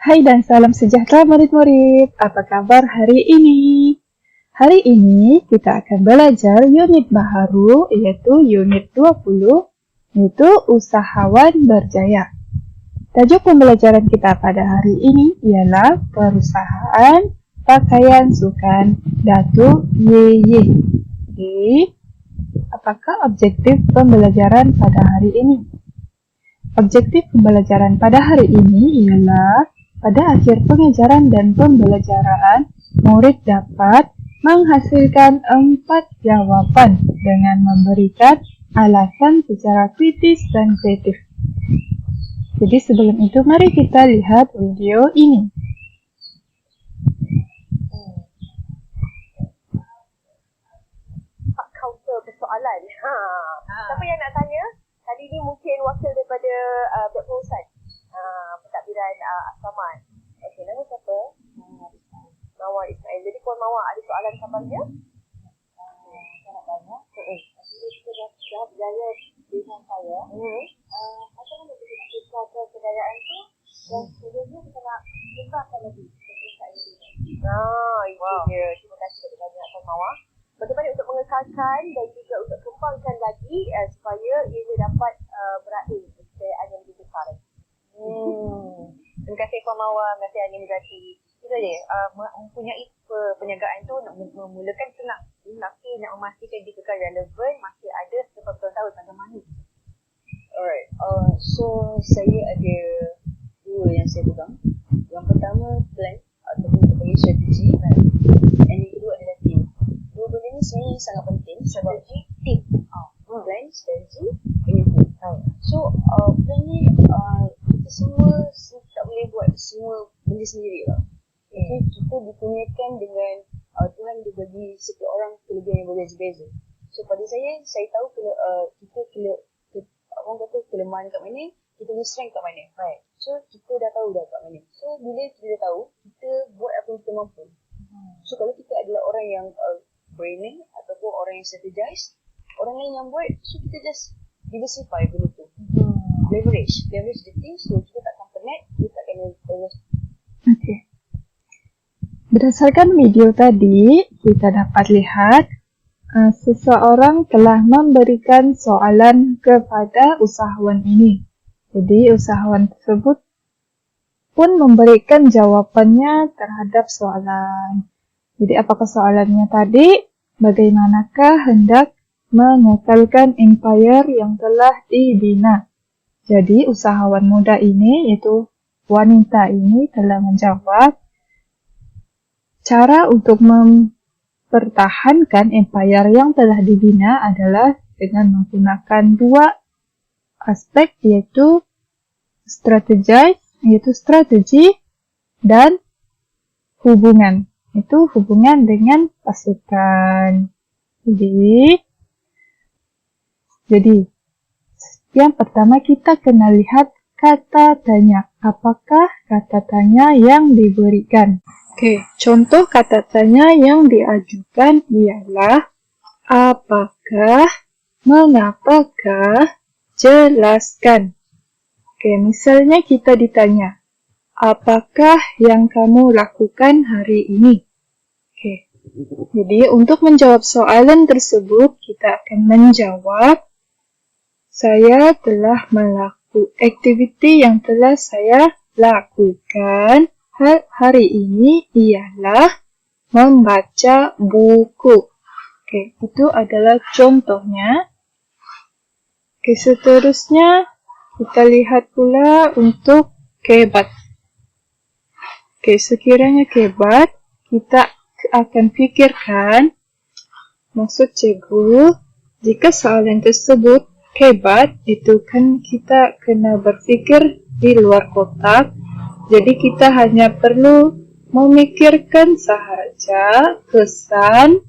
Hai dan salam sejahtera murid-murid, apa kabar hari ini? Hari ini kita akan belajar unit baru yaitu unit 20, yaitu usahawan berjaya. Tajuk pembelajaran kita pada hari ini ialah perusahaan pakaian sukan Datuk Ye. Jadi, apakah objektif pembelajaran pada hari ini? Objektif pembelajaran pada hari ini ialah pada akhir pengajaran dan pembelajaran, murid dapat menghasilkan 4 jawapan dengan memberikan alasan secara kritis dan kreatif. Jadi sebelum itu, mari kita lihat video ini. Counter persoalan. Siapa yang nak tanya? Tadi ni mungkin wakil daripada pihak perusahaan. Pentadbiran asrama. Okey, nama siapa? Mawar Ismail. Jadi Puan Mawar ada soalan kabarnya? Saya nak tanya. Bila kita dah berjaya dengan saya, macam mana kita nak tukar kejayaan tu? Dan sebenarnya kita nak tukarkan lebih. Itu dia. Terima kasih banyak Puan Mawar. Bagaimana untuk mengekalkan dan juga untuk kembangkan lagi supaya ia dapat berakhir kejayaan yang lebih besar. Terima kasih Puan Mawar, terima kasih Ani Muzati. Itu saja, mempunyai perniagaan tu nak memulakan senang. Tapi nak memastikan dia kekal relevan masih ada selepas tahun pada mana. Alright, so saya ada dua yang saya pegang. Yang pertama plan ataupun kita panggil strategi, dan yang kedua adalah team. Dua benda ni sebenarnya sangat penting. Strategi, team. Plan, strategi, dengan team. So plan ni kita semua tak boleh buat semua benda sendiri lah. Okay, kita dikurniakan dengan Tuhan dia bagi setiap orang kelebihan yang berbeza-beza. So pada saya tahu kita orang kata kelemahan kat mana, kita punya strength kat mana. Right. So kita dah tahu dah kat mana. So bila kita dah tahu, kita buat apa yang kita mampu. So kalau kita adalah orang yang brainy ataupun orang yang strategize, orang lain yang buat, so kita just diversify benda tu. Leverage the thing, so kita takkan penat, kita takkan Okey. Berdasarkan video tadi, kita dapat lihat seseorang telah memberikan soalan kepada usahawan ini. Jadi, usahawan tersebut pun memberikan jawapannya terhadap soalan. Jadi, apakah soalannya tadi? Bagaimanakah hendak mengekalkan empire yang telah dibina? Jadi, usahawan muda ini, yaitu wanita ini telah menjawab, cara untuk mempertahankan empire yang telah dibina adalah dengan menggunakan dua aspek, yaitu strategi dan hubungan. Itu hubungan dengan pasukan. Jadi yang pertama kita kena lihat kata tanya. Apakah kata tanya yang diberikan? Oke, contoh kata tanya yang diajukan ialah apakah, mengapakah, jelaskan. Oke, misalnya kita ditanya, apakah yang kamu lakukan hari ini? Oke, jadi untuk menjawab soalan tersebut, kita akan menjawab, saya telah melakukan aktiviti yang telah saya lakukan hari ini ialah membaca buku. Oke, itu adalah contohnya. Oke, seterusnya kita lihat pula untuk kebat. Oke, sekiranya kebat, kita akan pikirkan maksud cikgu jika soalan tersebut kebat, itu kan kita kena berfikir di luar kotak. Jadi kita hanya perlu memikirkan sahaja kesan,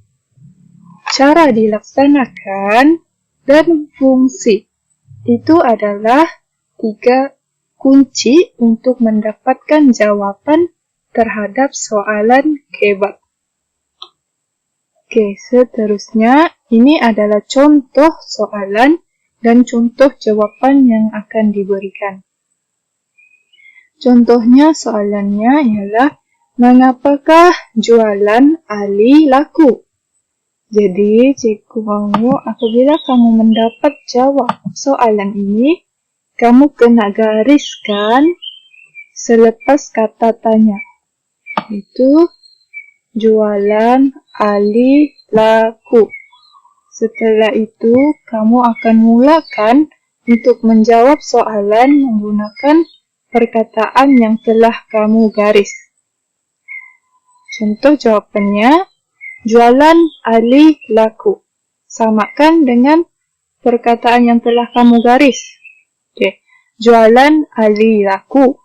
cara dilaksanakan, dan fungsi. Itu adalah 3 kunci untuk mendapatkan jawaban terhadap soalan kebat. Oke, seterusnya ini adalah contoh soalan dan contoh jawaban yang akan diberikan. Contohnya soalannya ialah, mengapakah jualan Ali laku? Jadi, cikgu mahu apabila kamu mendapat jawab soalan ini, kamu kena gariskan selepas kata tanya. Itu jualan Ali laku. Setelah itu, kamu akan mulakan untuk menjawab soalan menggunakan perkataan yang telah kamu garis. Contoh jawapannya, jualan Ali laku. Samakan dengan perkataan yang telah kamu garis. Okay. Jualan Ali laku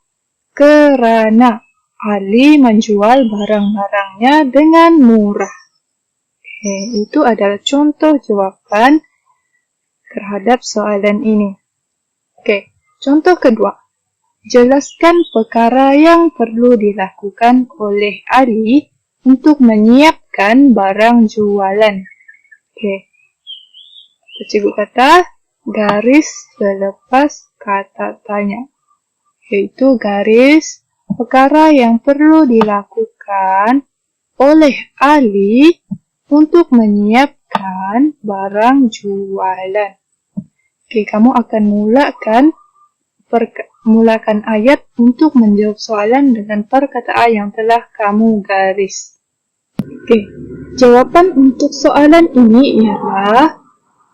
kerana Ali menjual barang-barangnya dengan murah. Okay. Itu adalah contoh jawapan terhadap soalan ini. Okay. Contoh kedua. Jelaskan perkara yang perlu dilakukan oleh Ali untuk menyiapkan barang jualan. Okey. Cikgu kata garis selepas kata tanya. Iaitu garis perkara yang perlu dilakukan oleh Ali untuk menyiapkan barang jualan. Okey, kamu akan mulakan ayat untuk menjawab soalan dengan perkataan yang telah kamu garis. Okey, jawapan untuk soalan ini ialah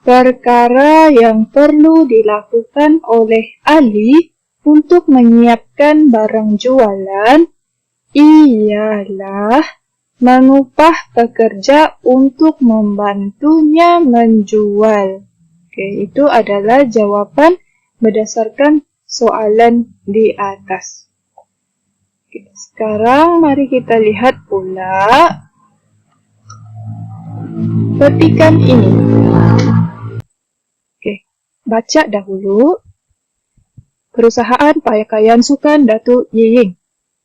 perkara yang perlu dilakukan oleh Ali untuk menyiapkan barang jualan ialah mengupah pekerja untuk membantunya menjual. Okey, itu adalah jawapan berdasarkan soalan di atas. Okay, sekarang mari kita lihat pula petikan ini. Okay, baca dahulu. Perusahaan pakaian sukan Datuk Yeying.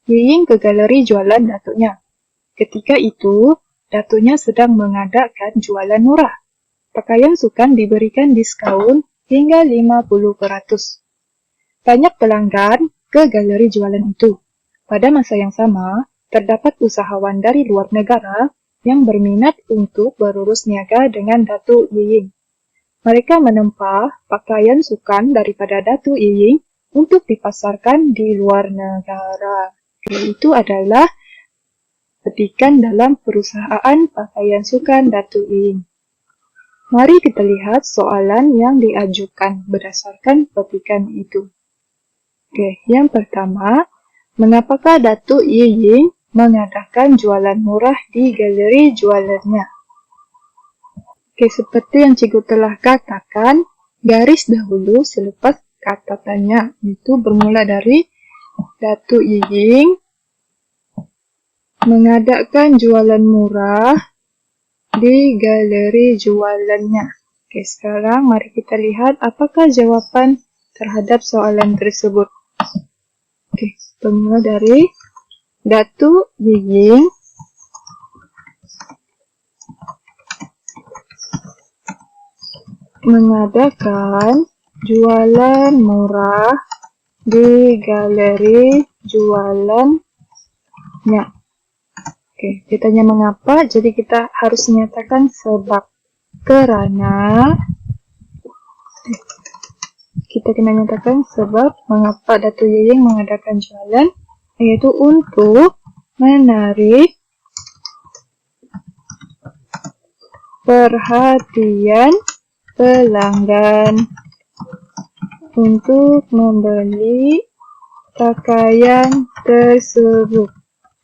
Yeying ke galeri jualan datuknya. Ketika itu, datuknya sedang mengadakan jualan murah. Pakaian sukan diberikan diskaun hingga 50%. Banyak pelanggan ke galeri jualan itu. Pada masa yang sama, terdapat usahawan dari luar negara yang berminat untuk berurus niaga dengan Datuk Yeying. Mereka menempah pakaian sukan daripada Datuk Yeying untuk dipasarkan di luar negara. Itu adalah petikan dalam perusahaan pakaian sukan Datuk Yeying. Mari kita lihat soalan yang diajukan berdasarkan petikan itu. Okey, yang pertama, mengapakah Datuk Yeying mengadakan jualan murah di galeri jualannya? Okey, seperti yang cikgu telah katakan, garis dahulu selepas kata tanya. Itu bermula dari Datuk Yeying mengadakan jualan murah di galeri jualannya. Okey, sekarang mari kita lihat apakah jawapan terhadap soalan tersebut. Okey, bermula dari Datuk Yeying mengadakan jualan murah di galeri jualannya. Okey, ditanya mengapa, jadi kita harus menyatakan sebab. Kerana kita kena nyatakan sebab mengapa Datuk Yeying mengadakan jualan, iaitu untuk menarik perhatian pelanggan untuk membeli pakaian tersebut.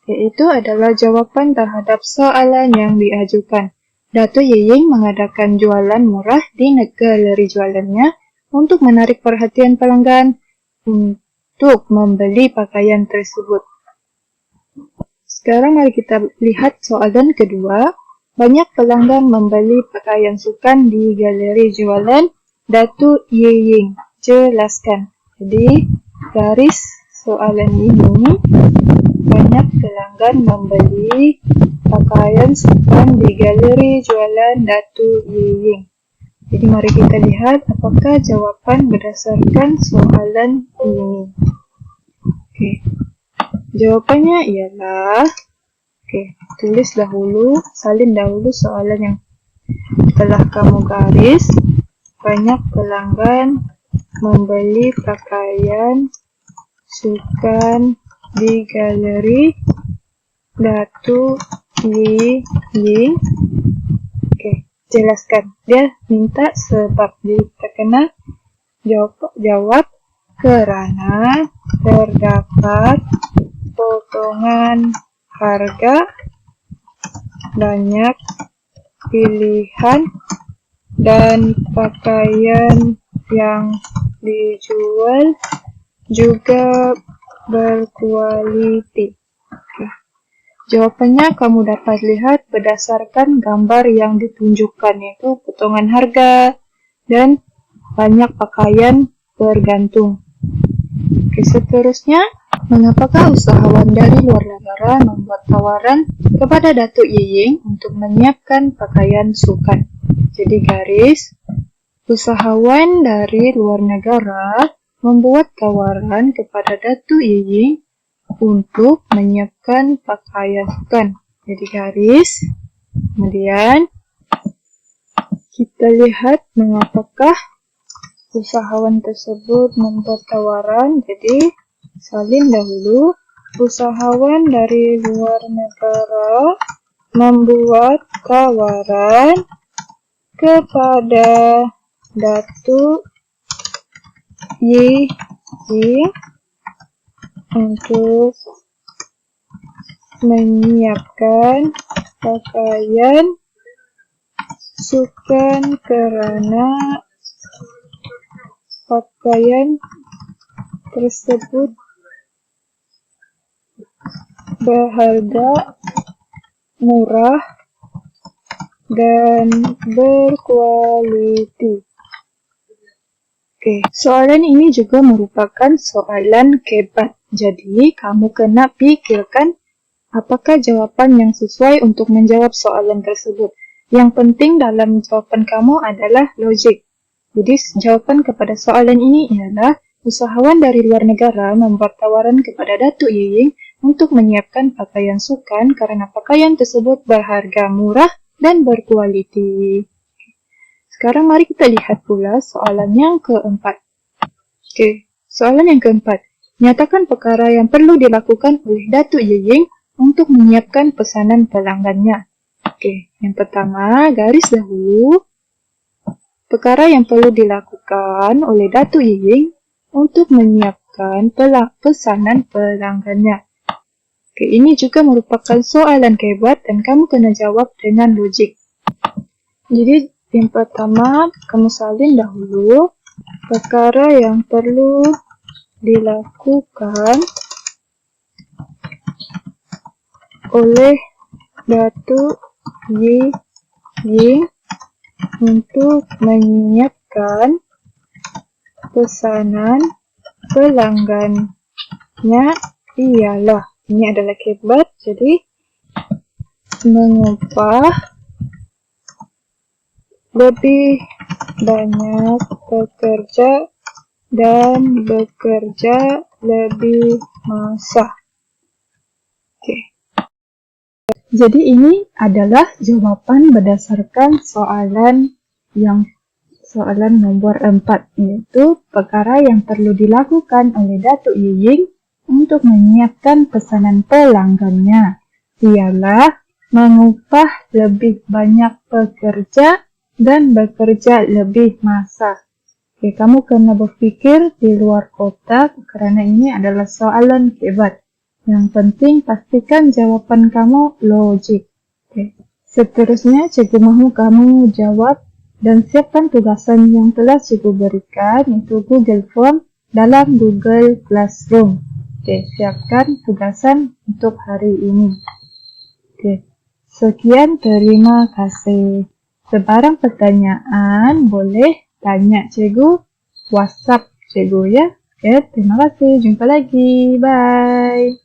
Iaitu adalah jawapan terhadap soalan yang diajukan. Datuk Yeying mengadakan jualan murah di galeri jualannya untuk menarik perhatian pelanggan untuk membeli pakaian tersebut. Sekarang mari kita lihat soalan kedua. Banyak pelanggan membeli pakaian sukan di galeri jualan Datuk Yeying. Jelaskan. Jadi, garis soalan ini, banyak pelanggan membeli pakaian sukan di galeri jualan Datuk Yeying. Jadi mari kita lihat apakah jawapan berdasarkan soalan ini. Oke. Jawabannya ialah, tulis dahulu, salin dahulu soalan yang telah kamu garis. Banyak pelanggan membeli pakaian sukan di galeri Datuk Ying. Jelaskan. Dia minta sebab. Jadi kita kena jawab kerana terdapat potongan harga, banyak pilihan, dan pakaian yang dijual juga berkualiti. Jawabannya kamu dapat lihat berdasarkan gambar yang ditunjukkan, yaitu potongan harga dan banyak pakaian bergantung. Seterusnya, mengapakah usahawan dari luar negara membuat tawaran kepada Datuk Ying untuk menyiapkan pakaian sukan? Jadi garis, usahawan dari luar negara membuat tawaran kepada Datuk Ying untuk menyiapkan pakaian sukan. Jadi garis, kemudian kita lihat mengapakah usahawan tersebut membuat tawaran. Jadi salin dahulu. Usahawan dari luar negara membuat tawaran kepada Datuk Ying untuk menyiapkan pakaian sukan kerana pakaian tersebut berharga murah dan berkualiti. Soalan ini juga merupakan soalan kebat. Jadi, kamu kena pikirkan apakah jawapan yang sesuai untuk menjawab soalan tersebut. Yang penting dalam jawapan kamu adalah logik. Jadi, jawaban kepada soalan ini ialah usahawan dari luar negara membuat tawaran kepada Datuk Ying untuk menyiapkan pakaian sukan kerana pakaian tersebut berharga murah dan berkualiti. Sekarang mari kita lihat pula soalan yang keempat. Soalan yang keempat. Nyatakan perkara yang perlu dilakukan oleh Datuk Ying untuk menyiapkan pesanan pelanggannya. Yang pertama, garis dahulu. Perkara yang perlu dilakukan oleh Datuk Ying untuk menyiapkan pesanan pelanggannya. Ini juga merupakan soalan kebat dan kamu kena jawab dengan logik. Jadi, yang pertama, kamu salin dahulu perkara yang perlu dilakukan oleh Datuk Ying untuk menyiapkan pesanan pelanggannya ialah, ini adalah kebat, jadi mengupah lebih banyak pekerja dan bekerja lebih masa. Jadi ini adalah jawapan berdasarkan soalan nomor 4, yaitu perkara yang perlu dilakukan oleh Datuk Ying untuk menyiapkan pesanan pelanggannya ialah mengupah lebih banyak pekerja dan bekerja lebih masa. Kamu kena berfikir di luar kotak kerana ini adalah soalan kebat. Yang penting pastikan jawapan kamu logik. Seterusnya, cikgu mahu kamu jawab dan siapkan tugasan yang telah cikgu berikan, yaitu Google Form dalam Google Classroom. Siapkan tugasan untuk hari ini. Sekian, terima kasih. Sebarang pertanyaan boleh tanya cikgu, WhatsApp cikgu ya. Terima kasih. Jumpa lagi. Bye.